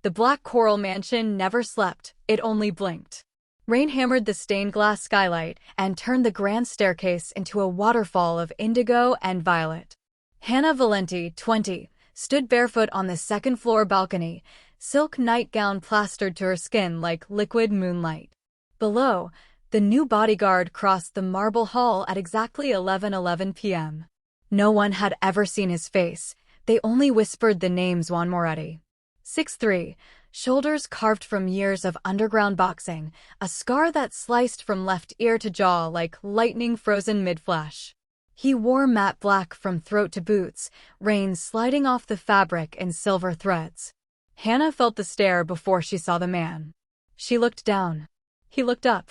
The black coral mansion never slept, it only blinked. Rain hammered the stained glass skylight and turned the grand staircase into a waterfall of indigo and violet. Hannah Valenti, 20, stood barefoot on the second-floor balcony, silk nightgown plastered to her skin like liquid moonlight. Below, the new bodyguard crossed the marble hall at exactly 11:11 p.m. No one had ever seen his face, they only whispered the name Juan Moretti. 6'3", shoulders carved from years of underground boxing, a scar that sliced from left ear to jaw like lightning frozen mid-flash. He wore matte black from throat to boots, rain sliding off the fabric in silver threads. Hannah felt the stare before she saw the man. She looked down. He looked up.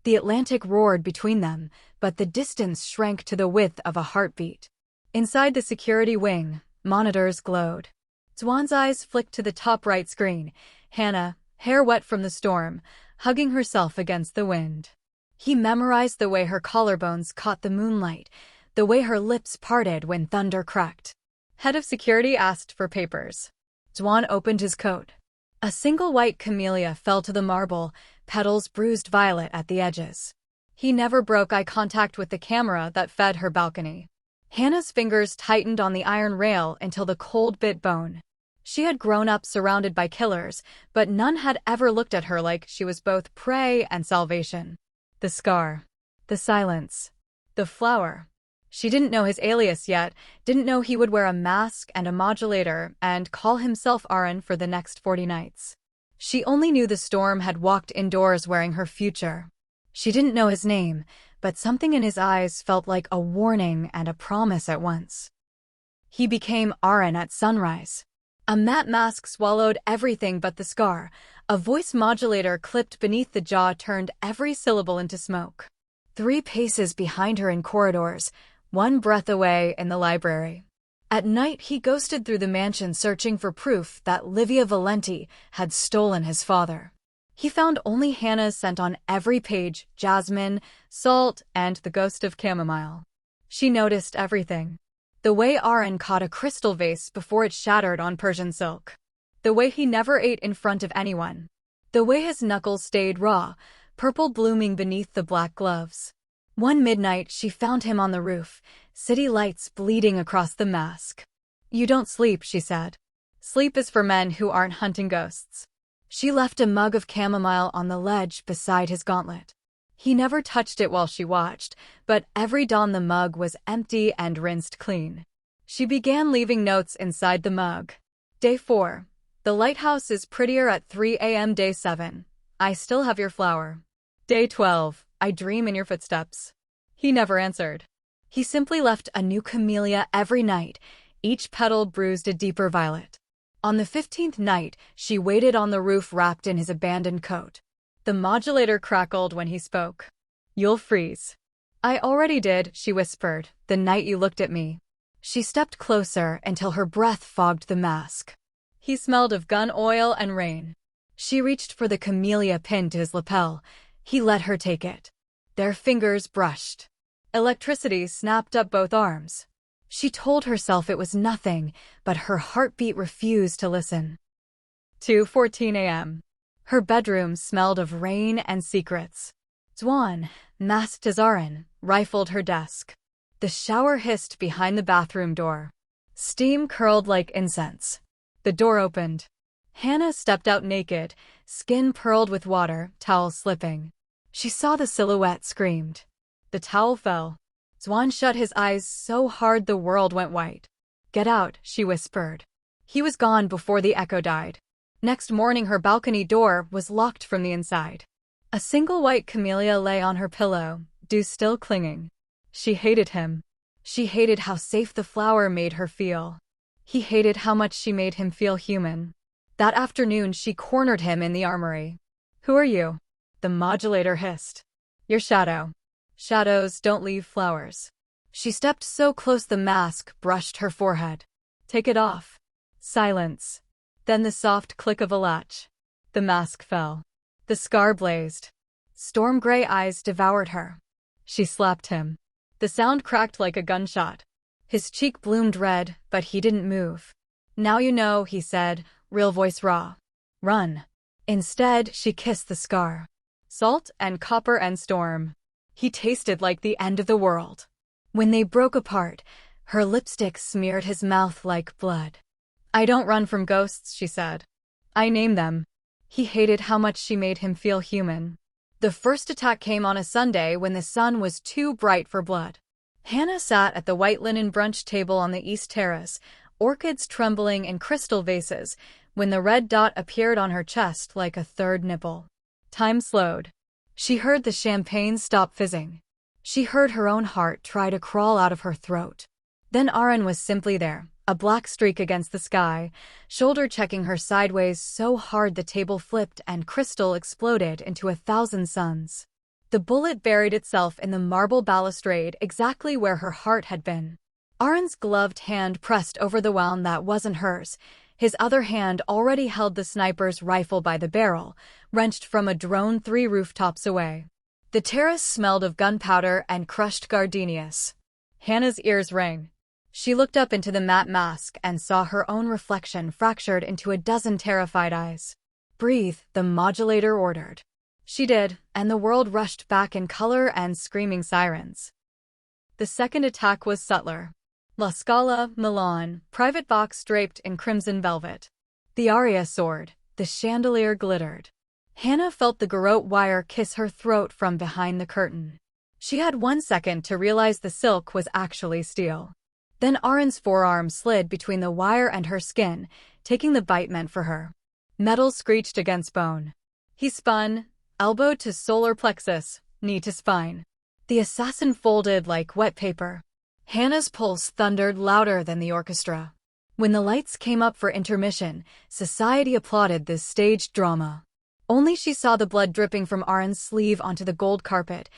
The Atlantic roared between them, but the distance shrank to the width of a heartbeat. Inside the security wing, monitors glowed. Juan's eyes flicked to the top right screen. Hannah, hair wet from the storm, hugging herself against the wind. He memorized the way her collarbones caught the moonlight, the way her lips parted when thunder cracked. Head of security asked for papers. Juan opened his coat. A single white camellia fell to the marble, petals bruised violet at the edges. He never broke eye contact with the camera that fed her balcony. Hannah's fingers tightened on the iron rail until the cold bit bone. She had grown up surrounded by killers, but none had ever looked at her like she was both prey and salvation. The scar. The silence. The flower. She didn't know his alias yet, didn't know he would wear a mask and a modulator and call himself Aaron for the next 40 nights. She only knew the storm had walked indoors wearing her future. She didn't know his name, but something in his eyes felt like a warning and a promise at once. He became Aaron at sunrise. A matte mask swallowed everything but the scar. A voice modulator clipped beneath the jaw turned every syllable into smoke. 3 paces behind her in corridors, 1 breath away in the library. At night, he ghosted through the mansion searching for proof that Livia Valenti had stolen his father. He found only Hannah's scent on every page, jasmine, salt, and the ghost of chamomile. She noticed everything. The way Aaron caught a crystal vase before it shattered on Persian silk. The way he never ate in front of anyone. The way his knuckles stayed raw, purple blooming beneath the black gloves. One midnight, she found him on the roof, city lights bleeding across the mask. "You don't sleep," she said. "Sleep is for men who aren't hunting ghosts." She left a mug of chamomile on the ledge beside his gauntlet. He never touched it while she watched, but every dawn the mug was empty and rinsed clean. She began leaving notes inside the mug. Day 4. The lighthouse is prettier at 3 a.m. Day 7. I still have your flower. Day 12. I dream in your footsteps. He never answered. He simply left a new camellia every night, each petal bruised a deeper violet. On the 15th night, she waited on the roof wrapped in his abandoned coat. The modulator crackled when he spoke. "You'll freeze." "I already did," she whispered, "the night you looked at me." She stepped closer until her breath fogged the mask. He smelled of gun oil and rain. She reached for the camellia pinned to his lapel. He let her take it. Their fingers brushed. Electricity snapped up both arms. She told herself it was nothing, but her heartbeat refused to listen. 2:14 a.m. Her bedroom smelled of rain and secrets. Juan, masked as Aaron, rifled her desk. The shower hissed behind the bathroom door. Steam curled like incense. The door opened. Hannah stepped out naked, skin pearled with water, towel slipping. She saw the silhouette, screamed. The towel fell. Juan shut his eyes so hard the world went white. "Get out," she whispered. He was gone before the echo died. Next morning her balcony door was locked from the inside. A single white camellia lay on her pillow, dew still clinging. She hated him. She hated how safe the flower made her feel. He hated how much she made him feel human. That afternoon she cornered him in the armory. "Who are you?" The modulator hissed. "Your shadow." "Shadows don't leave flowers." She stepped so close the mask brushed her forehead. "Take it off." Silence. Then the soft click of a latch. The mask fell. The scar blazed. Storm-gray eyes devoured her. She slapped him. The sound cracked like a gunshot. His cheek bloomed red, but he didn't move. "Now you know," he said, real voice raw. Run. Instead, she kissed the scar. Salt and copper and storm. He tasted like the end of the world. When they broke apart, her lipstick smeared his mouth like blood. I don't run from ghosts, she said. I name them. He hated how much she made him feel human. The first attack came on a Sunday when the sun was too bright for blood. Hannah sat at the white linen brunch table on the east terrace, orchids trembling in crystal vases, when the red dot appeared on her chest like a third nipple. Time slowed. She heard the champagne stop fizzing. She heard her own heart try to crawl out of her throat. Then Aaron was simply there, a black streak against the sky, shoulder-checking her sideways so hard the table flipped and crystal exploded into 1,000 suns. The bullet buried itself in the marble balustrade exactly where her heart had been. Aaron's gloved hand pressed over the wound that wasn't hers. His other hand already held the sniper's rifle by the barrel, wrenched from a drone 3 rooftops away. The terrace smelled of gunpowder and crushed gardenias. Hannah's ears rang. She looked up into the matte mask and saw her own reflection fractured into a dozen terrified eyes. Breathe, the modulator ordered. She did, and the world rushed back in color and screaming sirens. The second attack was subtler. La Scala, Milan, private box draped in crimson velvet. The aria soared, the chandelier glittered. Hannah felt the garrote wire kiss her throat from behind the curtain. She had 1 second to realize the silk was actually steel. Then Aaron's forearm slid between the wire and her skin, taking the bite meant for her. Metal screeched against bone. He spun, elbow to solar plexus, knee to spine. The assassin folded like wet paper. Hannah's pulse thundered louder than the orchestra. When the lights came up for intermission, society applauded this staged drama. Only she saw the blood dripping from Aaron's sleeve onto the gold carpet,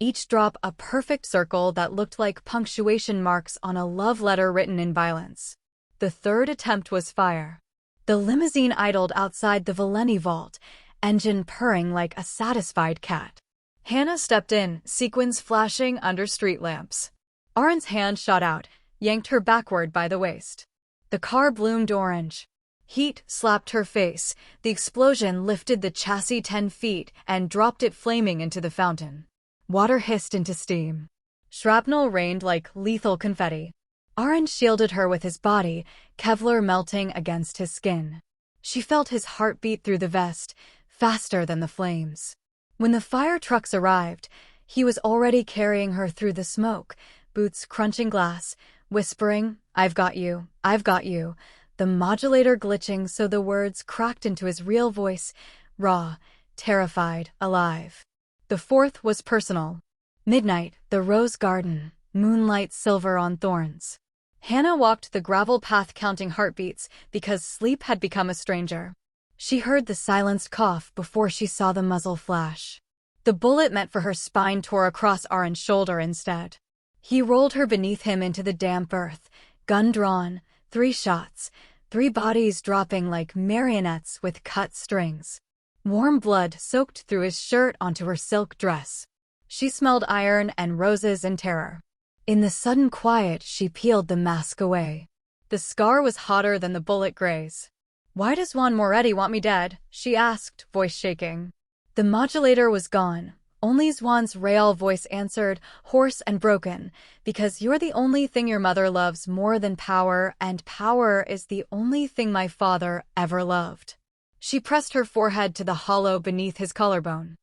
each drop a perfect circle that looked like punctuation marks on a love letter written in violence. The third attempt was fire. The limousine idled outside the Valeni vault, engine purring like a satisfied cat. Hannah stepped in, sequins flashing under street lamps. Aaron's hand shot out, yanked her backward by the waist. The car bloomed orange. Heat slapped her face. The explosion lifted the chassis 10 feet and dropped it flaming into the fountain. Water hissed into steam. Shrapnel rained like lethal confetti. Aaron shielded her with his body, Kevlar melting against his skin. She felt his heartbeat through the vest, faster than the flames. When the fire trucks arrived, he was already carrying her through the smoke, boots crunching glass, whispering, "I've got you, I've got you," the modulator glitching so the words cracked into his real voice, raw, terrified, alive. The fourth was personal. Midnight, the rose garden, moonlight silver on thorns. Hannah walked the gravel path counting heartbeats because sleep had become a stranger. She heard the silenced cough before she saw the muzzle flash. The bullet meant for her spine tore across Aaron's shoulder instead. He rolled her beneath him into the damp earth, gun drawn, 3 shots, 3 bodies dropping like marionettes with cut strings. Warm blood soaked through his shirt onto her silk dress. She smelled iron and roses in terror. In the sudden quiet, she peeled the mask away. The scar was hotter than the bullet graze. "Why does Juan Moretti want me dead?" she asked, voice shaking. The modulator was gone. Only Juan's real voice answered, hoarse and broken, "Because you're the only thing your mother loves more than power, and power is the only thing my father ever loved." She pressed her forehead to the hollow beneath his collarbone.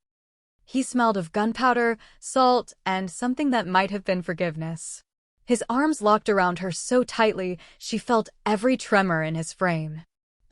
He smelled of gunpowder, salt, and something that might have been forgiveness. His arms locked around her so tightly she felt every tremor in his frame.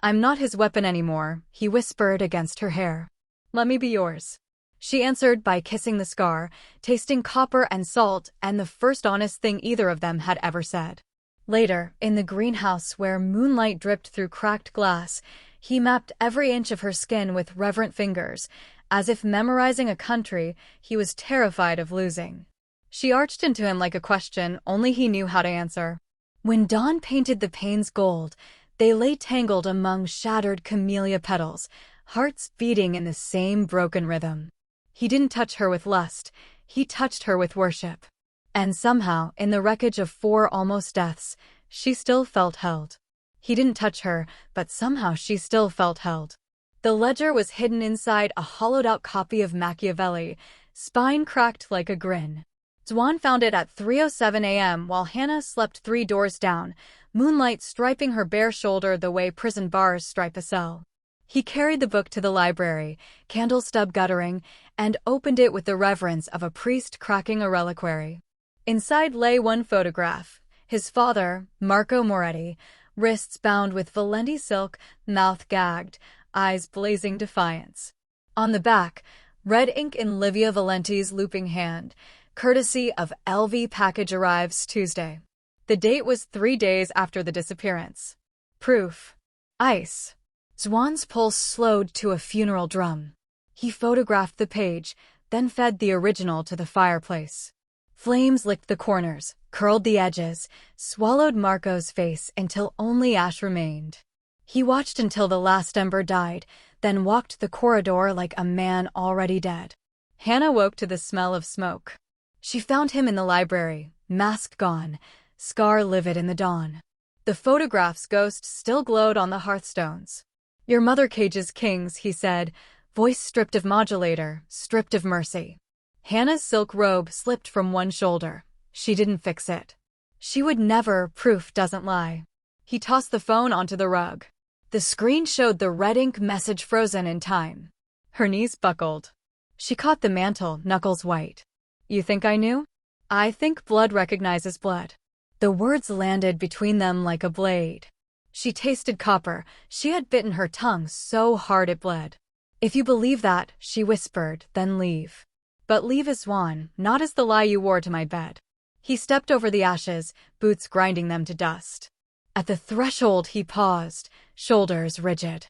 "I'm not his weapon anymore," he whispered against her hair. "Let me be yours." She answered by kissing the scar, tasting copper and salt, and the first honest thing either of them had ever said. Later, in the greenhouse where moonlight dripped through cracked glass, he mapped every inch of her skin with reverent fingers, as if memorizing a country he was terrified of losing. She arched into him like a question only he knew how to answer. When dawn painted the panes gold, they lay tangled among shattered camellia petals, hearts beating in the same broken rhythm. He didn't touch her with lust, he touched her with worship. And somehow, in the wreckage of 4 almost deaths, she still felt held. He didn't touch her, but somehow she still felt held. The ledger was hidden inside a hollowed-out copy of Machiavelli, spine cracked like a grin. Zwan found it at 3:07 a.m. while Hannah slept 3 doors down, moonlight striping her bare shoulder the way prison bars stripe a cell. He carried the book to the library, candle stub guttering, and opened it with the reverence of a priest cracking a reliquary. Inside lay one photograph. His father, Marco Moretti, wrists bound with Valenti silk, mouth gagged, eyes blazing defiance. On the back, red ink in Livia Valenti's looping hand, courtesy of LV package arrives Tuesday. The date was 3 days after the disappearance. Proof. Ice. Zwan's pulse slowed to a funeral drum. He photographed the page, then fed the original to the fireplace. Flames licked the corners, curled the edges, swallowed Marco's face until only ash remained. He watched until the last ember died, then walked the corridor like a man already dead. Hannah woke to the smell of smoke. She found him in the library, mask gone, scar livid in the dawn. The photograph's ghost still glowed on the hearthstones. "Your mother cages kings," he said, voice stripped of modulator, stripped of mercy. Hannah's silk robe slipped from one shoulder. She didn't fix it. She would never, proof doesn't lie. He tossed the phone onto the rug. The screen showed the red ink message frozen in time. Her knees buckled. She caught the mantle, knuckles white. "You think I knew? I think blood recognizes blood." The words landed between them like a blade. She tasted copper. She had bitten her tongue so hard it bled. "If you believe that," she whispered, "then leave. But leave as Zwan, not as the lie you wore to my bed." He stepped over the ashes, boots grinding them to dust. At the threshold he paused, shoulders rigid.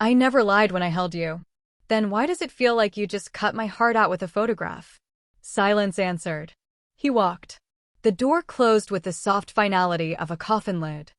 "I never lied when I held you. Then why does it feel like you just cut my heart out with a photograph?" Silence answered. He walked. The door closed with the soft finality of a coffin lid.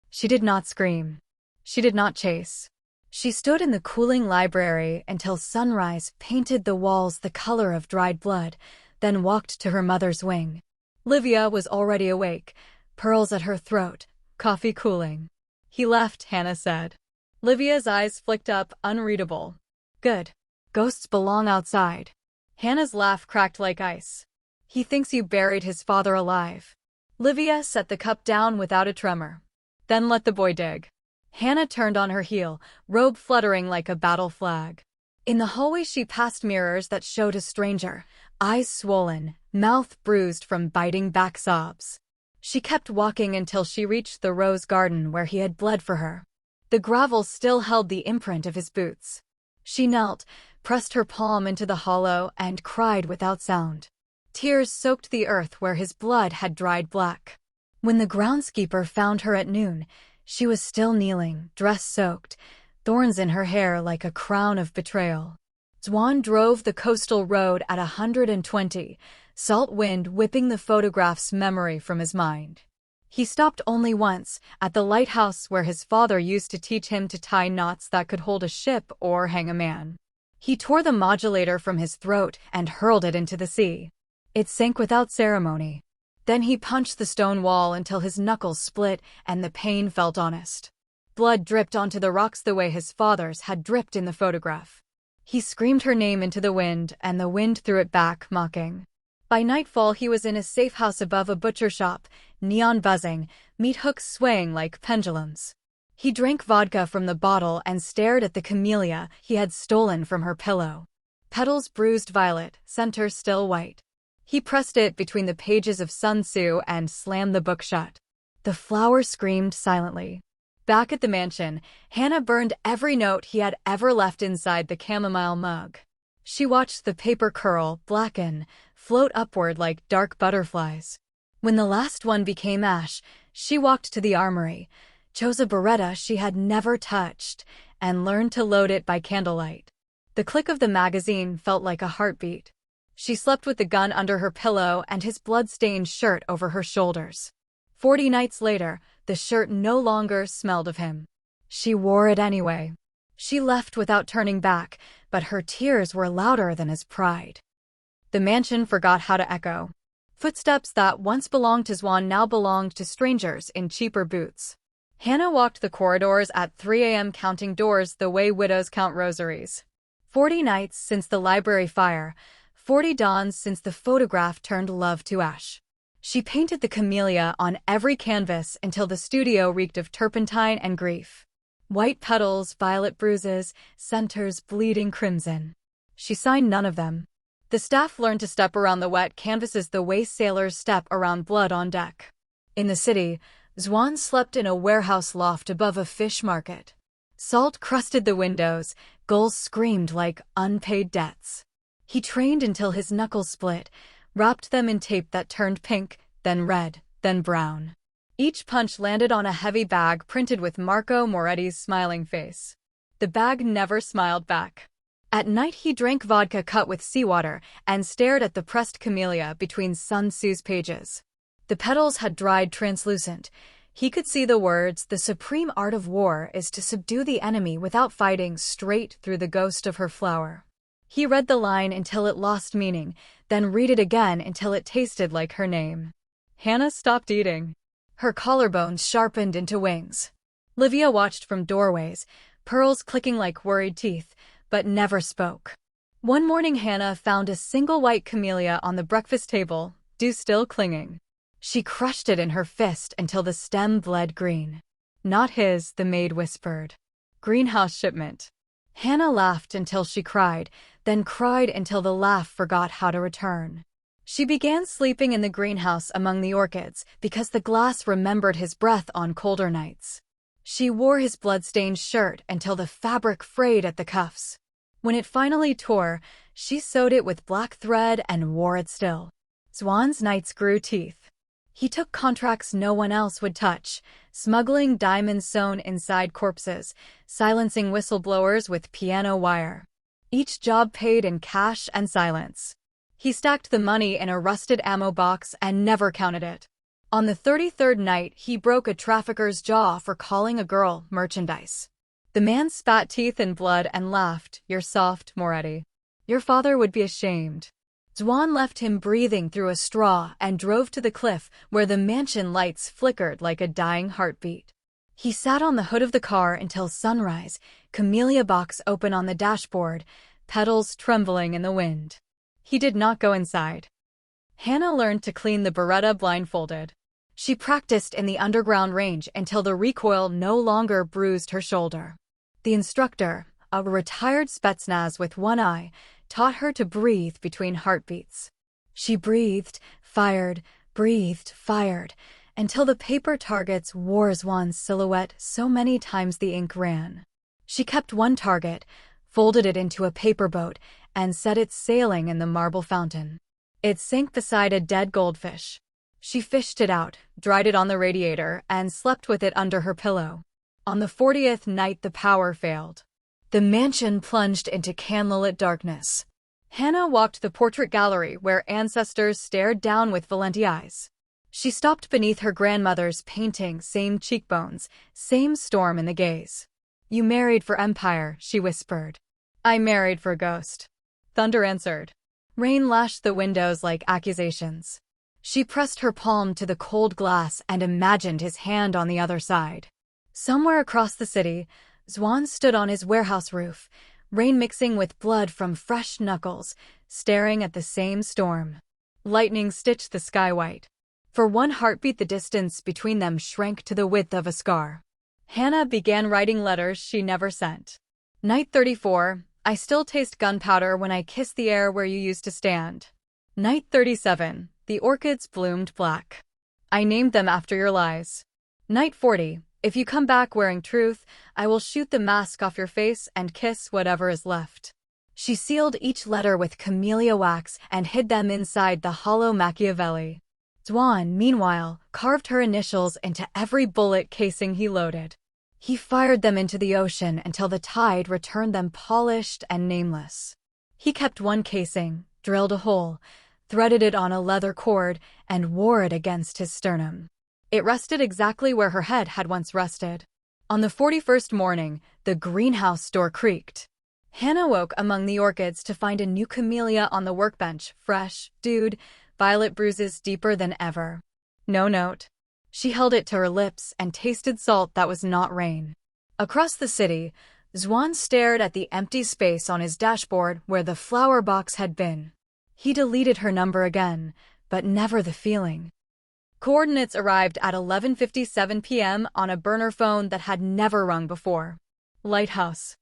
She did not scream. She did not chase. She stood in the cooling library until sunrise painted the walls the color of dried blood, then walked to her mother's wing. Livia was already awake, pearls at her throat, coffee cooling. "He left," Hannah said. Livia's eyes flicked up, unreadable. "Good. Ghosts belong outside." Hannah's laugh cracked like ice. "He thinks you buried his father alive." Livia set the cup down without a tremor. "Then let the boy dig." Hannah turned on her heel, robe fluttering like a battle flag. In the hallway she passed mirrors that showed a stranger, eyes swollen, mouth bruised from biting back sobs. She kept walking until she reached the rose garden where he had bled for her. The gravel still held the imprint of his boots. She knelt, pressed her palm into the hollow, and cried without sound. Tears soaked the earth where his blood had dried black. When the groundskeeper found her at noon, she was still kneeling, dress soaked, thorns in her hair like a crown of betrayal. Zwan drove the coastal road at 120, salt wind whipping the photograph's memory from his mind. He stopped only once, at the lighthouse where his father used to teach him to tie knots that could hold a ship or hang a man. He tore the modulator from his throat and hurled it into the sea. It sank without ceremony. Then he punched the stone wall until his knuckles split and the pain felt honest. Blood dripped onto the rocks the way his father's had dripped in the photograph. He screamed her name into the wind, and the wind threw it back, mocking. By nightfall he was in a safe house above a butcher shop, neon buzzing, meat hooks swaying like pendulums. He drank vodka from the bottle and stared at the camellia he had stolen from her pillow. Petals bruised violet, center still white. He pressed it between the pages of Sun Tzu and slammed the book shut. The flower screamed silently. Back at the mansion, Hannah burned every note he had ever left inside the chamomile mug. She watched the paper curl, blacken, float upward like dark butterflies. When the last one became ash, she walked to the armory, chose a Beretta she had never touched, and learned to load it by candlelight. The click of the magazine felt like a heartbeat. She slept with the gun under her pillow and his blood-stained shirt over her shoulders. 40 nights later, the shirt no longer smelled of him. She wore it anyway. She left without turning back, but her tears were louder than his pride. The mansion forgot how to echo. Footsteps that once belonged to Zwan now belonged to strangers in cheaper boots. Hannah walked the corridors at 3 a.m. counting doors the way widows count rosaries. 40 nights since the library fire, 40 dawns since the photograph turned love to ash. She painted the camellia on every canvas until the studio reeked of turpentine and grief. White petals, violet bruises, centers bleeding crimson. She signed none of them. The staff learned to step around the wet canvases the way sailors step around blood on deck. In the city, Zwan slept in a warehouse loft above a fish market. Salt crusted the windows, gulls screamed like unpaid debts. He trained until his knuckles split, wrapped them in tape that turned pink, then red, then brown. Each punch landed on a heavy bag printed with Marco Moretti's smiling face. The bag never smiled back. At night he drank vodka cut with seawater and stared at the pressed camellia between Sun Tzu's pages. The petals had dried translucent. He could see the words, "The supreme art of war is to subdue the enemy without fighting," straight through the ghost of her flower. He read the line until it lost meaning, then read it again until it tasted like her name. Hannah stopped eating. Her collarbones sharpened into wings. Livia watched from doorways, pearls clicking like worried teeth, but never spoke. One morning Hannah found a single white camellia on the breakfast table, dew still clinging. She crushed it in her fist until the stem bled green. "Not his," the maid whispered. "Greenhouse shipment." Hannah laughed until she cried, then cried until the laugh forgot how to return. She began sleeping in the greenhouse among the orchids because the glass remembered his breath on colder nights. She wore his blood-stained shirt until the fabric frayed at the cuffs. When it finally tore, she sewed it with black thread and wore it still. Zwan's nights grew teeth. He took contracts no one else would touch, smuggling diamonds sewn inside corpses, silencing whistleblowers with piano wire. Each job paid in cash and silence. He stacked the money in a rusted ammo box and never counted it. On the 33rd night, he broke a trafficker's jaw for calling a girl merchandise. The man spat teeth and blood and laughed, "You're soft, Moretti. Your father would be ashamed." Zwan left him breathing through a straw and drove to the cliff where the mansion lights flickered like a dying heartbeat. He sat on the hood of the car until sunrise, camellia box open on the dashboard, petals trembling in the wind. He did not go inside. Hannah learned to clean the Beretta blindfolded. She practiced in the underground range until the recoil no longer bruised her shoulder. The instructor, a retired Spetsnaz with one eye, taught her to breathe between heartbeats. She breathed, fired, until the paper targets wore Zwan's silhouette so many times the ink ran. She kept one target, folded it into a paper boat, and set it sailing in the marble fountain. It sank beside a dead goldfish. She fished it out, dried it on the radiator, and slept with it under her pillow. On the 40th night the power failed. The mansion plunged into candlelit darkness. Hannah walked the portrait gallery where ancestors stared down with Valenti eyes. She stopped beneath her grandmother's painting, same cheekbones, same storm in the gaze. "You married for empire," she whispered. "I married for ghost," thunder answered. Rain lashed the windows like accusations. She pressed her palm to the cold glass and imagined his hand on the other side. Somewhere across the city, Zwan stood on his warehouse roof, rain mixing with blood from fresh knuckles, staring at the same storm. Lightning stitched the sky white. For one heartbeat the distance between them shrank to the width of a scar. Hannah began writing letters she never sent. Night 34, "I still taste gunpowder when I kiss the air where you used to stand." Night 37, "The orchids bloomed black. I named them after your lies." Night 40, "If you come back wearing truth, I will shoot the mask off your face and kiss whatever is left." She sealed each letter with camellia wax and hid them inside the hollow Machiavelli. Zwan, meanwhile, carved her initials into every bullet casing he loaded. He fired them into the ocean until the tide returned them polished and nameless. He kept one casing, drilled a hole, threaded it on a leather cord, and wore it against his sternum. It rested exactly where her head had once rested. On the 41st morning, the greenhouse door creaked. Hannah woke among the orchids to find a new camellia on the workbench, fresh, dewed, violet bruises deeper than ever. No note. She held it to her lips and tasted salt that was not rain. Across the city, Zwan stared at the empty space on his dashboard where the flower box had been. He deleted her number again, but never the feeling. Coordinates arrived at 11:57 p.m. on a burner phone that had never rung before. Lighthouse.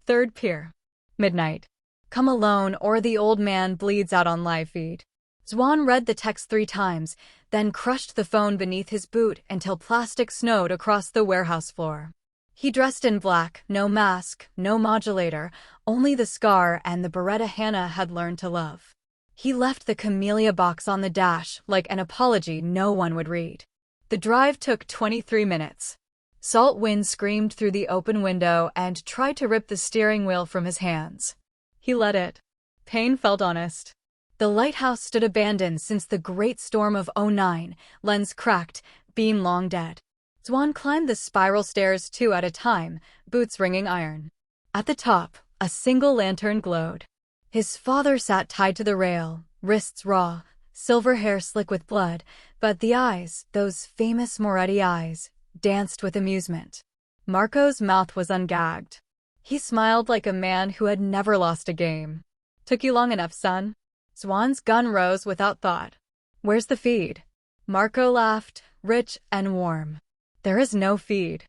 Third pier. Midnight. Come alone or the old man bleeds out on live feed. Zwan read the text 3 times, then crushed the phone beneath his boot until plastic snowed across the warehouse floor. He dressed in black, no mask, no modulator, only the scar and the Beretta Hannah had learned to love. He left the camellia box on the dash like an apology no one would read. The drive took 23 minutes. Salt wind screamed through the open window and tried to rip the steering wheel from his hands. He let it. Pain felt honest. The lighthouse stood abandoned since the great storm of '09, lens cracked, beam long dead. Zwan climbed the spiral stairs 2 at a time, boots ringing iron. At the top, a single lantern glowed. His father sat tied to the rail, wrists raw, silver hair slick with blood, but the eyes, those famous Moretti eyes, danced with amusement. Marco's mouth was ungagged. He smiled like a man who had never lost a game. "Took you long enough, son?" Zwan's gun rose without thought. "Where's the feed?" Marco laughed, rich and warm. "There is no feed."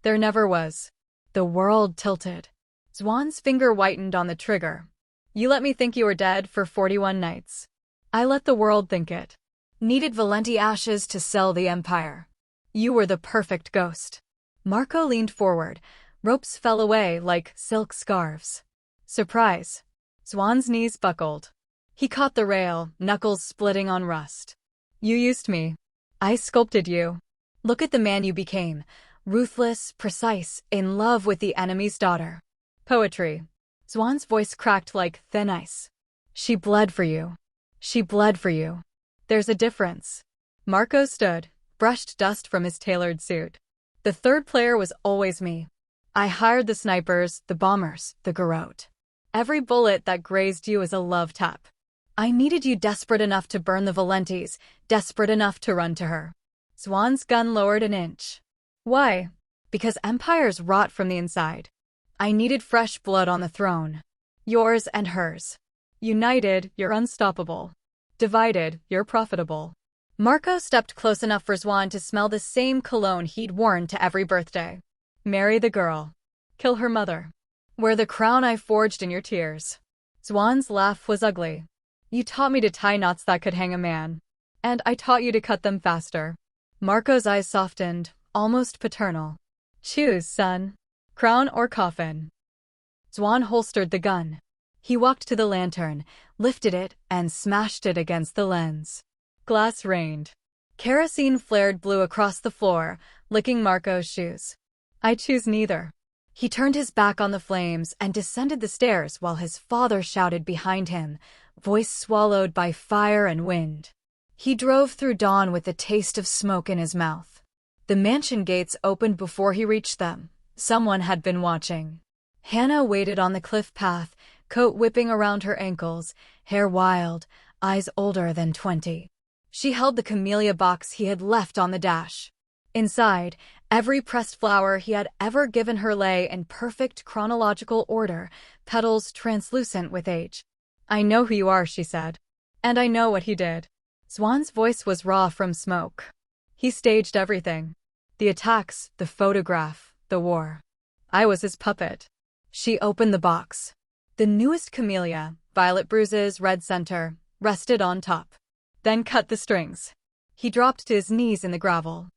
There never was. The world tilted. Zwan's finger whitened on the trigger. "You let me think you were dead for 41 nights. I let the world think it. Needed Valenti ashes to sell the empire. You were the perfect ghost." Marco leaned forward. Ropes fell away like silk scarves. Surprise. Zwan's knees buckled. He caught the rail, knuckles splitting on rust. "You used me. I sculpted you. Look at the man you became. Ruthless, precise, in love with the enemy's daughter. Poetry." Zwan's voice cracked like thin ice. "She bled for you. She bled for you. There's a difference." Marco stood, brushed dust from his tailored suit. "The third player was always me. I hired the snipers, the bombers, the garrote. Every bullet that grazed you is a love tap. I needed you desperate enough to burn the Valentis, desperate enough to run to her." Zwan's gun lowered an inch. "Why?" "Because empires rot from the inside. I needed fresh blood on the throne. Yours and hers. United, you're unstoppable. Divided, you're profitable." Marco stepped close enough for Zwan to smell the same cologne he'd worn to every birthday. "Marry the girl. Kill her mother. Wear the crown I forged in your tears." Zwan's laugh was ugly. "You taught me to tie knots that could hang a man. And I taught you to cut them faster." Marco's eyes softened, almost paternal. "Choose, son. Crown or coffin." Zwan holstered the gun. He walked to the lantern, lifted it, and smashed it against the lens. Glass rained. Kerosene flared blue across the floor, licking Marco's shoes. "I choose neither." He turned his back on the flames and descended the stairs while his father shouted behind him, voice swallowed by fire and wind. He drove through dawn with the taste of smoke in his mouth. The mansion gates opened before he reached them. Someone had been watching. Hannah waited on the cliff path, coat whipping around her ankles, hair wild, eyes older than 20. She held the camellia box he had left on the dash. Inside, every pressed flower he had ever given her lay in perfect chronological order, petals translucent with age. "I know who you are," she said. "And I know what he did." Zwan's voice was raw from smoke. "He staged everything. The attacks, the photograph, the war. I was his puppet." She opened the box. The newest camellia, violet bruises, red center, rested on top. Then cut the strings. He dropped to his knees in the gravel.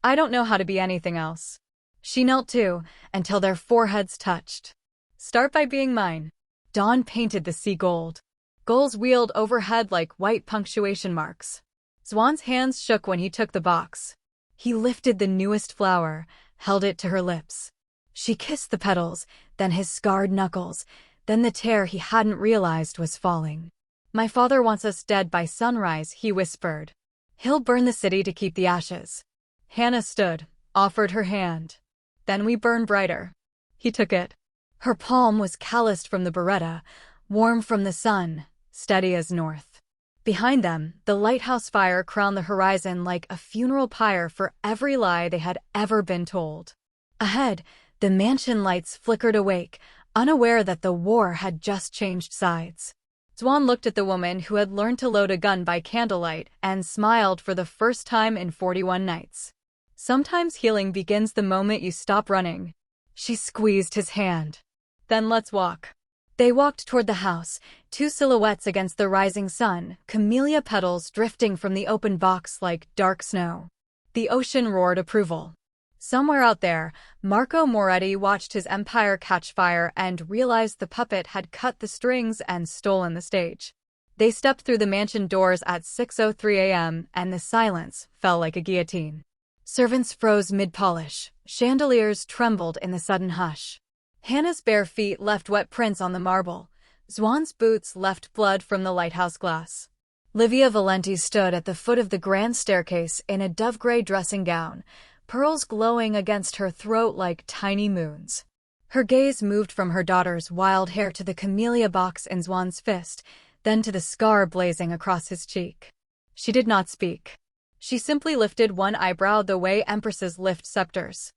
"I don't know how to be anything else." She knelt too, until their foreheads touched. "Start by being mine." Dawn painted the sea gold. Gulls wheeled overhead like white punctuation marks. Zwan's hands shook when he took the box. He lifted the newest flower, held it to her lips. She kissed the petals, then his scarred knuckles, then the tear he hadn't realized was falling. "My father wants us dead by sunrise," he whispered. "He'll burn the city to keep the ashes." Hannah stood, offered her hand. "Then we burn brighter." He took it. Her palm was calloused from the Beretta, warm from the sun, steady as north. Behind them, the lighthouse fire crowned the horizon like a funeral pyre for every lie they had ever been told. Ahead, the mansion lights flickered awake, unaware that the war had just changed sides. Zwan looked at the woman who had learned to load a gun by candlelight and smiled for the first time in 41 nights. Sometimes healing begins the moment you stop running. She squeezed his hand. Then let's walk. They walked toward the house, two silhouettes against the rising sun, camellia petals drifting from the open box like dark snow. The ocean roared approval. Somewhere out there, Marco Moretti watched his empire catch fire and realized the puppet had cut the strings and stolen the stage. They stepped through the mansion doors at 6:03 a.m., and the silence fell like a guillotine. Servants froze mid-polish. Chandeliers trembled in the sudden hush. Hannah's bare feet left wet prints on the marble. Zwan's boots left blood from the lighthouse glass. Livia Valenti stood at the foot of the grand staircase in a dove-gray dressing gown, pearls glowing against her throat like tiny moons. Her gaze moved from her daughter's wild hair to the camellia box in Zwan's fist, then to the scar blazing across his cheek. She did not speak. She simply lifted one eyebrow the way empresses lift scepters.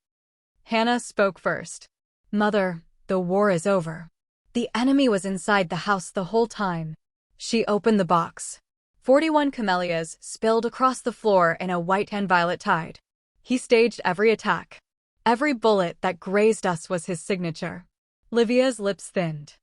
Hannah spoke first. "Mother, the war is over. The enemy was inside the house the whole time." She opened the box. 41 camellias spilled across the floor in a white and violet tide. He staged every attack. Every bullet that grazed us was his signature. Livia's lips thinned.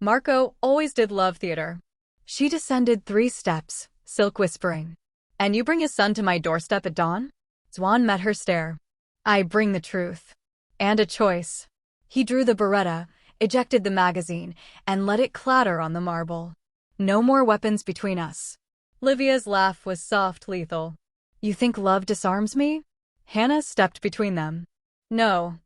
Marco always did love theater. She descended 3 steps, silk whispering. "And you bring his son to my doorstep at dawn?" Zwan met her stare. "I bring the truth. And a choice." He drew the Beretta, ejected the magazine, and let it clatter on the marble. "No more weapons between us." Livia's laugh was soft, lethal. "You think love disarms me?" Hannah stepped between them. "No.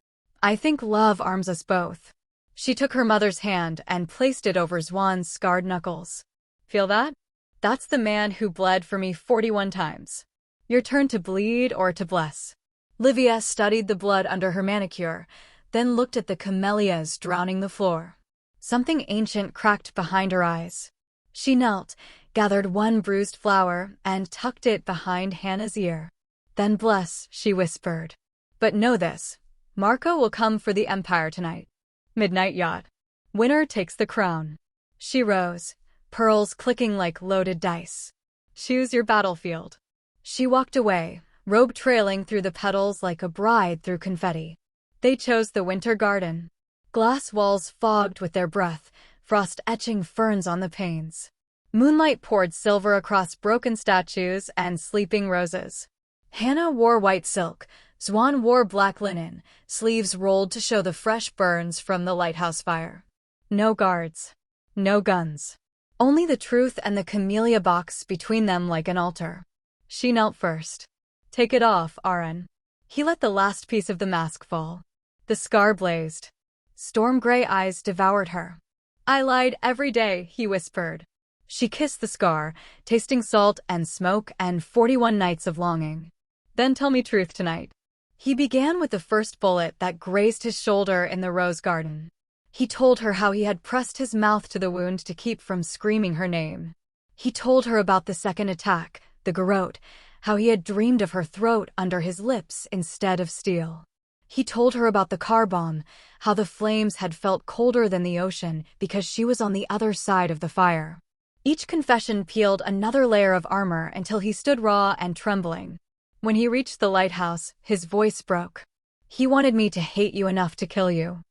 I think love arms us both." She took her mother's hand and placed it over Zwan's scarred knuckles. "Feel that? That's the man who bled for me 41 times. Your turn to bleed or to bless." Livia studied the blood under her manicure, then looked at the camellias drowning the floor. Something ancient cracked behind her eyes. She knelt, gathered one bruised flower, and tucked it behind Hannah's ear. "Then bless," she whispered. "But know this, Marco will come for the Empire tonight. Midnight yacht. Winner takes the crown." She rose, pearls clicking like loaded dice. "Choose your battlefield." She walked away, robe trailing through the petals like a bride through confetti. They chose the winter garden. Glass walls fogged with their breath, frost etching ferns on the panes. Moonlight poured silver across broken statues and sleeping roses. Hannah wore white silk, Zwan wore black linen, sleeves rolled to show the fresh burns from the lighthouse fire. No guards. No guns. Only the truth and the camellia box between them like an altar. She knelt first. "Take it off, Aaron." He let the last piece of the mask fall. The scar blazed. Storm-gray eyes devoured her. "I lied every day," he whispered. She kissed the scar, tasting salt and smoke and 41 nights of longing. "Then tell me truth tonight." He began with the first bullet that grazed his shoulder in the rose garden. He told her how he had pressed his mouth to the wound to keep from screaming her name. He told her about the second attack, the garrote, how he had dreamed of her throat under his lips instead of steel. He told her about the car bomb, how the flames had felt colder than the ocean because she was on the other side of the fire. Each confession peeled another layer of armor until he stood raw and trembling. When he reached the lighthouse, his voice broke. "He wanted me to hate you enough to kill you.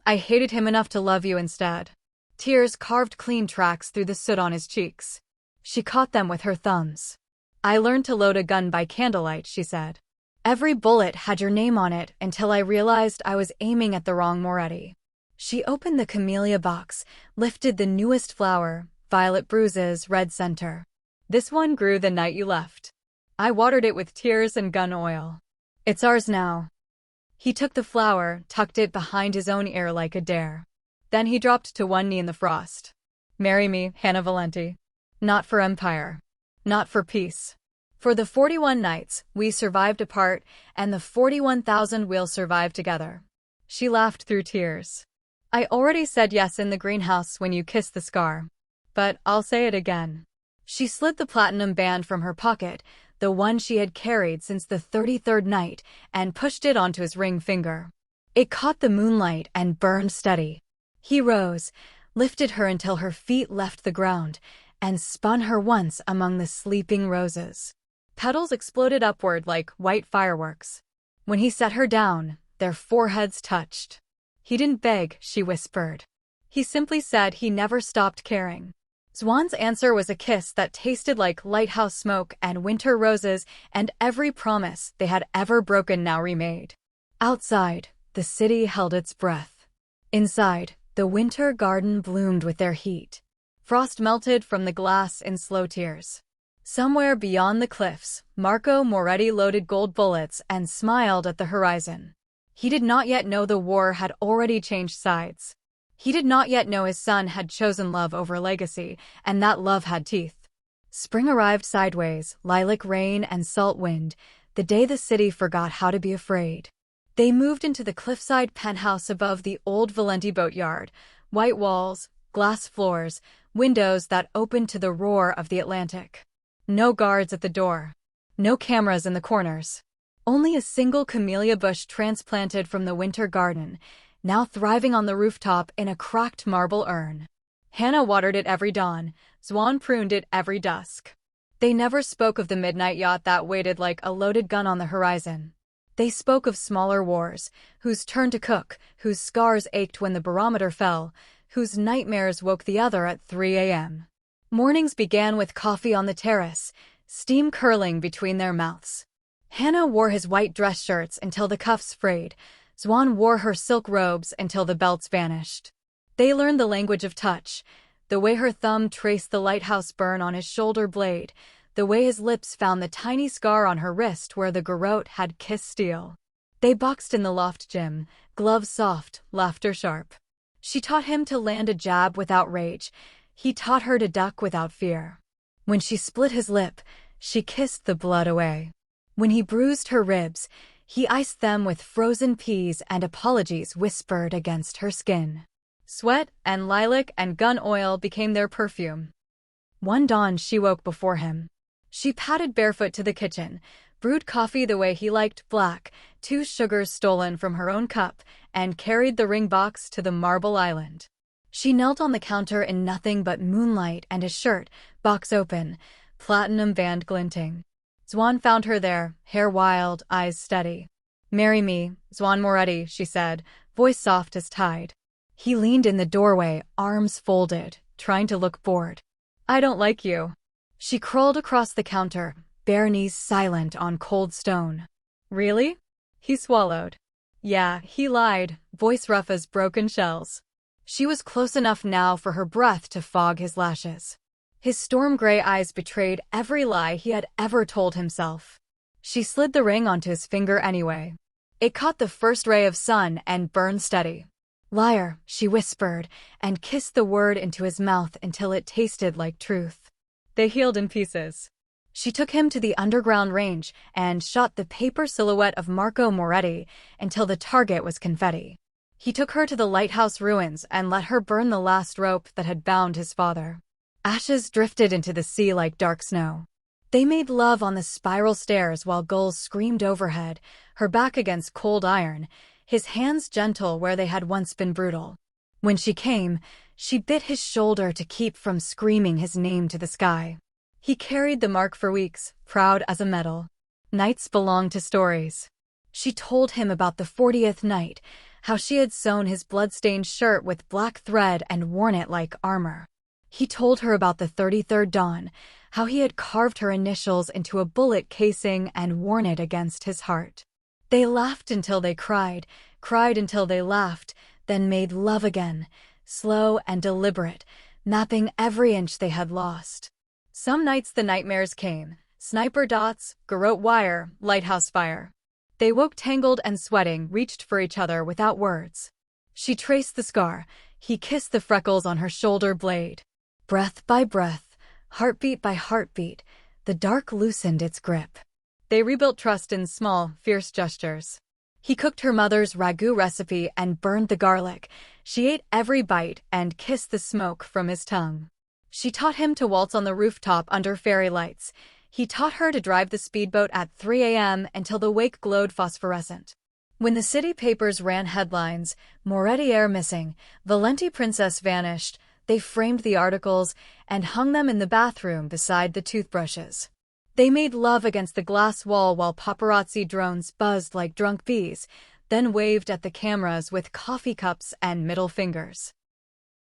I hated him enough to love you instead." Tears carved clean tracks through the soot on his cheeks. She caught them with her thumbs. "I learned to load a gun by candlelight," she said. "Every bullet had your name on it until I realized I was aiming at the wrong Moretti." She opened the camellia box, lifted the newest flower, violet bruises, red center. "This one grew the night you left. I watered it with tears and gun oil. It's ours now." He took the flower, tucked it behind his own ear like a dare. Then he dropped to one knee in the frost. "Marry me, Hannah Valenti. Not for empire. Not for peace. For the 41 nights, we survived apart, and the 41,000 we'll survive together." She laughed through tears. "I already said yes in the greenhouse when you kissed the scar. But I'll say it again." She slid the platinum band from her pocket, the one she had carried since the 33rd night, and pushed it onto his ring finger. It caught the moonlight and burned steady. He rose, lifted her until her feet left the ground, and spun her once among the sleeping roses. Petals exploded upward like white fireworks. When he set her down, their foreheads touched. He didn't beg, she whispered. He simply said he never stopped caring. Zwan's answer was a kiss that tasted like lighthouse smoke and winter roses and every promise they had ever broken now remade. Outside, the city held its breath. Inside, the winter garden bloomed with their heat. Frost melted from the glass in slow tears. Somewhere beyond the cliffs, Marco Moretti loaded gold bullets and smiled at the horizon. He did not yet know the war had already changed sides. He did not yet know his son had chosen love over legacy, and that love had teeth. Spring arrived sideways, lilac rain and salt wind, the day the city forgot how to be afraid. They moved into the cliffside penthouse above the old Valenti boatyard, white walls, glass floors, windows that opened to the roar of the Atlantic. No guards at the door. No cameras in the corners. Only a single camellia bush transplanted from the winter garden, now thriving on the rooftop in a cracked marble urn. Hannah watered it every dawn, Zwan pruned it every dusk. They never spoke of the midnight yacht that waited like a loaded gun on the horizon. They spoke of smaller wars, whose turn to cook, whose scars ached when the barometer fell, whose nightmares woke the other at 3 a.m. Mornings began with coffee on the terrace, steam curling between their mouths. Hannah wore his white dress shirts until the cuffs frayed. Zwan wore her silk robes until the belts vanished. They learned the language of touch, the way her thumb traced the lighthouse burn on his shoulder blade, the way his lips found the tiny scar on her wrist where the garrote had kissed steel. They boxed in the loft gym, gloves soft, laughter sharp. She taught him to land a jab without rage. He taught her to duck without fear. When she split his lip, she kissed the blood away. When he bruised her ribs, he iced them with frozen peas and apologies whispered against her skin. Sweat and lilac and gun oil became their perfume. One dawn she woke before him. She padded barefoot to the kitchen, brewed coffee the way he liked, black, 2 sugars stolen from her own cup, and carried the ring box to the marble island. She knelt on the counter in nothing but moonlight and a shirt, box open, platinum band glinting. Zwan found her there, hair wild, eyes steady. "Marry me, Zwan Moretti," she said, voice soft as tide. He leaned in the doorway, arms folded, trying to look bored. "I don't like you." She crawled across the counter, bare knees silent on cold stone. "Really?" He swallowed. "Yeah," he lied, voice rough as broken shells. She was close enough now for her breath to fog his lashes. His storm-gray eyes betrayed every lie he had ever told himself. She slid the ring onto his finger anyway. It caught the first ray of sun and burned steady. "Liar," she whispered, and kissed the word into his mouth until it tasted like truth. They healed in pieces. She took him to the underground range and shot the paper silhouette of Marco Moretti until the target was confetti. He took her to the lighthouse ruins and let her burn the last rope that had bound his father. Ashes drifted into the sea like dark snow. They made love on the spiral stairs while gulls screamed overhead, her back against cold iron, his hands gentle where they had once been brutal. When she came, she bit his shoulder to keep from screaming his name to the sky. He carried the mark for weeks, proud as a medal. Nights belonged to stories. She told him about the 40th night, how she had sewn his blood-stained shirt with black thread and worn it like armor. He told her about the 33rd dawn, how he had carved her initials into a bullet casing and worn it against his heart. They laughed until they cried until they laughed, then made love again, slow and deliberate, mapping every inch they had lost. Some nights the nightmares came, sniper dots, garrote wire, lighthouse fire. They woke tangled and sweating, reached for each other without words. She traced the scar, he kissed the freckles on her shoulder blade. Breath by breath, heartbeat by heartbeat, the dark loosened its grip. They rebuilt trust in small, fierce gestures. He cooked her mother's ragu recipe and burned the garlic. She ate every bite and kissed the smoke from his tongue. She taught him to waltz on the rooftop under fairy lights. He taught her to drive the speedboat at 3 a.m. until the wake glowed phosphorescent. When the city papers ran headlines, Moretier missing, Valenti princess vanished, they framed the articles and hung them in the bathroom beside the toothbrushes. They made love against the glass wall while paparazzi drones buzzed like drunk bees, then waved at the cameras with coffee cups and middle fingers.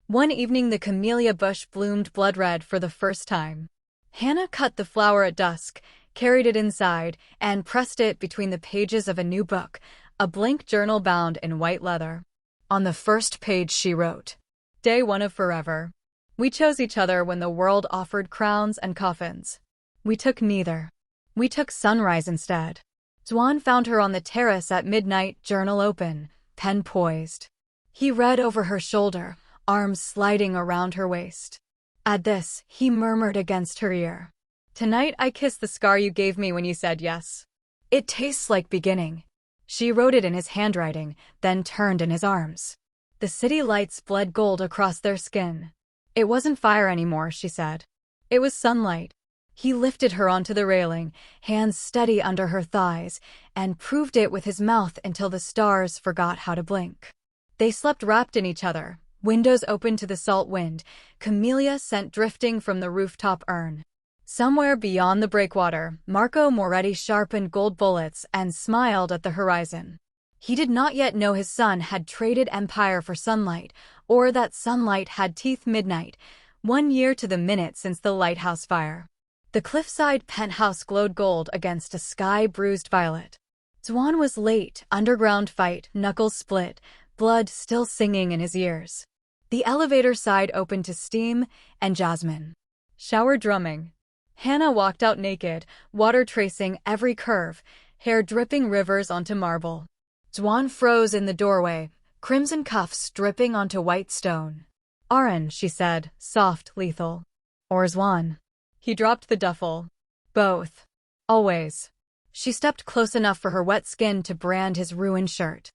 One evening the camellia bush bloomed blood red for the first time. Hannah cut the flower at dusk, carried it inside, and pressed it between the pages of a new book, a blank journal bound in white leather. On the first page she wrote, "Day 1 of forever. We chose each other when the world offered crowns and coffins. We took neither. We took sunrise instead." Zwan found her on the terrace at midnight, journal open, pen poised. He read over her shoulder, arms sliding around her waist. At this, he murmured against her ear, "Tonight I kiss the scar you gave me when you said yes. It tastes like beginning." She wrote it in his handwriting, then turned in his arms. The city lights bled gold across their skin. It wasn't fire anymore, she said. It was sunlight. He lifted her onto the railing, hands steady under her thighs, and proved it with his mouth until the stars forgot how to blink. They slept wrapped in each other, windows open to the salt wind, camellia scent drifting from the rooftop urn. Somewhere beyond the breakwater, Marco Moretti sharpened gold bullets and smiled at the horizon. He did not yet know his son had traded empire for sunlight, or that sunlight had teeth midnight, 1 year to the minute since the lighthouse fire. The cliffside penthouse glowed gold against a sky bruised violet. Zwan was late, underground fight, knuckles split, blood still singing in his ears. The elevator side opened to steam and jasmine. Shower drumming. Hannah walked out naked, water tracing every curve, hair dripping rivers onto marble. Zwan froze in the doorway, crimson cuffs dripping onto white stone. "Aaron," she said, soft, lethal. "Or Zwan." He dropped the duffel. "Both. Always." She stepped close enough for her wet skin to brand his ruined shirt.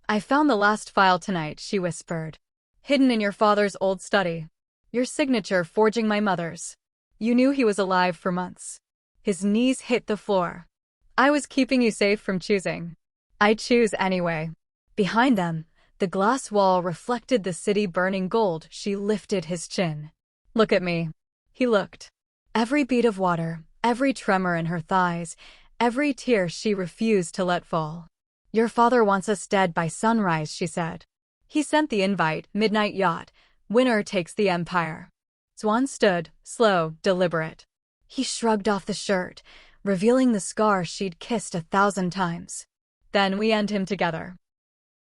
"I found the last file tonight," she whispered. "Hidden in your father's old study. Your signature forging my mother's. You knew he was alive for months." His knees hit the floor. "I was keeping you safe from choosing. I choose anyway." Behind them, the glass wall reflected the city burning gold. She lifted his chin. "Look at me." He looked. Every bead of water, every tremor in her thighs, every tear she refused to let fall. "Your father wants us dead by sunrise," she said. "He sent the invite, midnight yacht. Winner takes the empire." Zwan stood, slow, deliberate. He shrugged off the shirt, revealing the scar she'd kissed 1,000 times. "Then we end him together."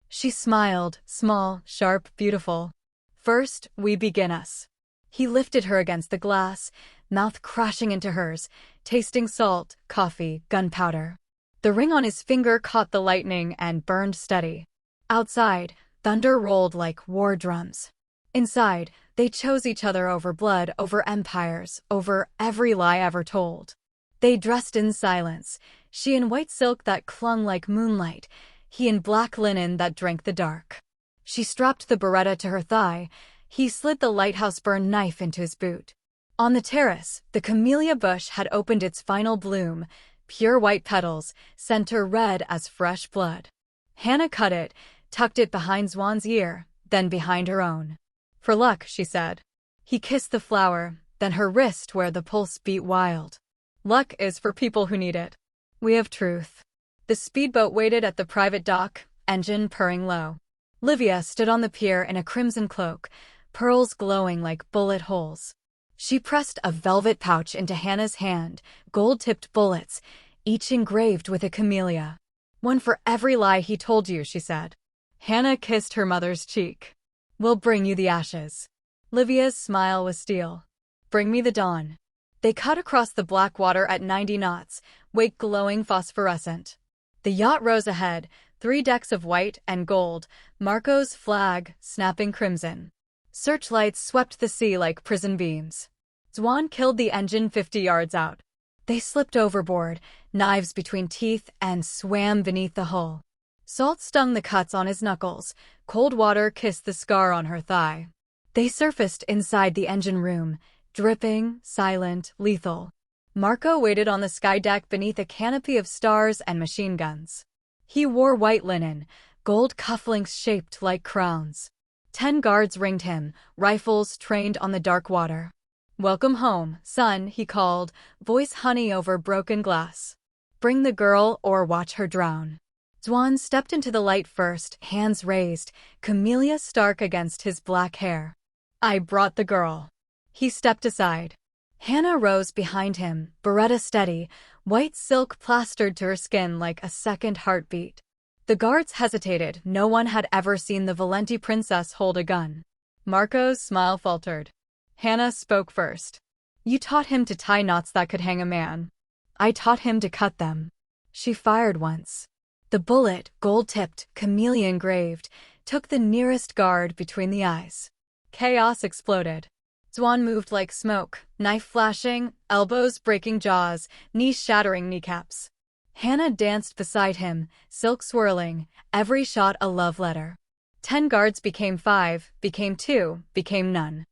She smiled, small, sharp, beautiful. "First, we begin us." He lifted her against the glass, mouth crashing into hers, tasting salt, coffee, gunpowder. The ring on his finger caught the lightning and burned steady. Outside, thunder rolled like war drums. Inside, they chose each other over blood, over empires, over every lie ever told. They dressed in silence, she in white silk that clung like moonlight, he in black linen that drank the dark. She strapped the beretta to her thigh, he slid the lighthouse-burned knife into his boot. On the terrace, the camellia bush had opened its final bloom, pure white petals, center red as fresh blood. Hannah cut it, tucked it behind Zwan's ear, then behind her own. "For luck," she said. He kissed the flower, then her wrist where the pulse beat wild. "Luck is for people who need it. We have truth." The speedboat waited at the private dock, engine purring low. Livia stood on the pier in a crimson cloak, pearls glowing like bullet holes. She pressed a velvet pouch into Hannah's hand, gold-tipped bullets, each engraved with a camellia. "One for every lie he told you," she said. Hannah kissed her mother's cheek. "We'll bring you the ashes." Livia's smile was steel. "Bring me the dawn." They cut across the black water at 90 knots, wake glowing phosphorescent. The yacht rose ahead, 3 decks of white and gold, Marco's flag snapping crimson. Searchlights swept the sea like prison beams. Zwan killed the engine 50 yards out. They slipped overboard, knives between teeth, and swam beneath the hull. Salt stung the cuts on his knuckles, cold water kissed the scar on her thigh. They surfaced inside the engine room, Dripping, silent, lethal. Marco waited on the sky deck beneath a canopy of stars and machine guns. He wore white linen, gold cufflinks shaped like crowns. 10 guards ringed him, rifles trained on the dark water. "Welcome home, son," he called, voice honey over broken glass. "Bring the girl or watch her drown." Zwan stepped into the light first, hands raised, camellia stark against his black hair. "I brought the girl." He stepped aside. Hannah rose behind him, beretta steady, white silk plastered to her skin like a second heartbeat. The guards hesitated. No one had ever seen the Valenti princess hold a gun. Marco's smile faltered. Hannah spoke first. "You taught him to tie knots that could hang a man. I taught him to cut them." She fired once. The bullet, gold-tipped, camellia-engraved, took the nearest guard between the eyes. Chaos exploded. Zwan moved like smoke, knife flashing, elbows breaking jaws, knees shattering kneecaps. Hannah danced beside him, silk swirling, every shot a love letter. 10 guards became 5, became 2, became none.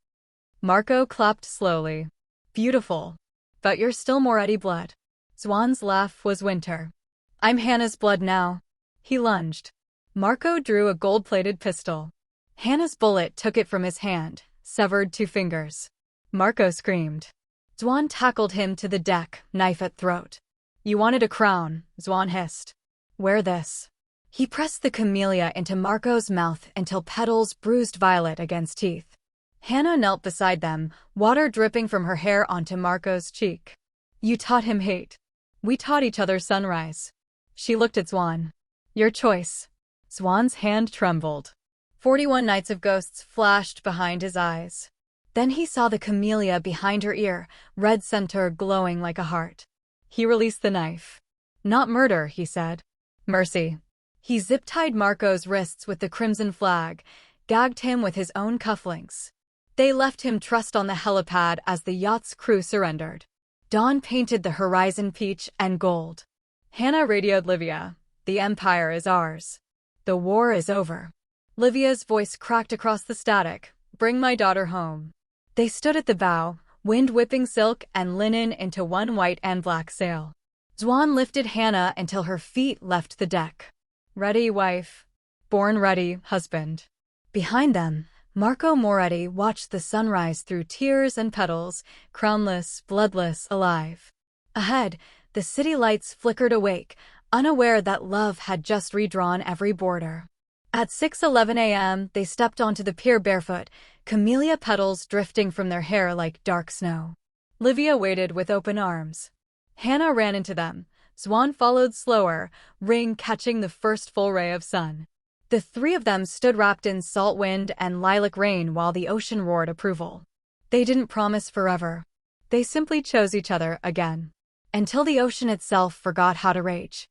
Marco clapped slowly. "Beautiful. But you're still Moretti blood." Zwan's laugh was winter. "I'm Hannah's blood now." He lunged. Marco drew a gold-plated pistol. Hannah's bullet took it from his hand, severed 2 fingers. Marco screamed. Zwan tackled him to the deck, knife at throat. "You wanted a crown," Zwan hissed. "Wear this." He pressed the camellia into Marco's mouth until petals bruised violet against teeth. Hannah knelt beside them, water dripping from her hair onto Marco's cheek. "You taught him hate. We taught each other sunrise." She looked at Zwan. "Your choice." Zwan's hand trembled. 41 nights of ghosts flashed behind his eyes. Then he saw the camellia behind her ear, red center glowing like a heart. He released the knife. "Not murder," he said. "Mercy." He zip-tied Marco's wrists with the crimson flag, gagged him with his own cufflinks. They left him trussed on the helipad as the yacht's crew surrendered. Dawn painted the horizon peach and gold. Hannah radioed Livia. "The Empire is ours. The war is over." Livia's voice cracked across the static. "Bring my daughter home." They stood at the bow, wind whipping silk and linen into one white and black sail. Zwan lifted Hannah until her feet left the deck. "Ready, wife. Born ready, husband." Behind them, Marco Moretti watched the sunrise through tears and petals, crownless, bloodless, alive. Ahead, the city lights flickered awake, unaware that love had just redrawn every border. At 6:11 a.m., they stepped onto the pier barefoot, camellia petals drifting from their hair like dark snow. Livia waited with open arms. Hannah ran into them. Zwan followed slower, ring catching the first full ray of sun. The 3 of them stood wrapped in salt wind and lilac rain while the ocean roared approval. They didn't promise forever. They simply chose each other again. Until the ocean itself forgot how to rage.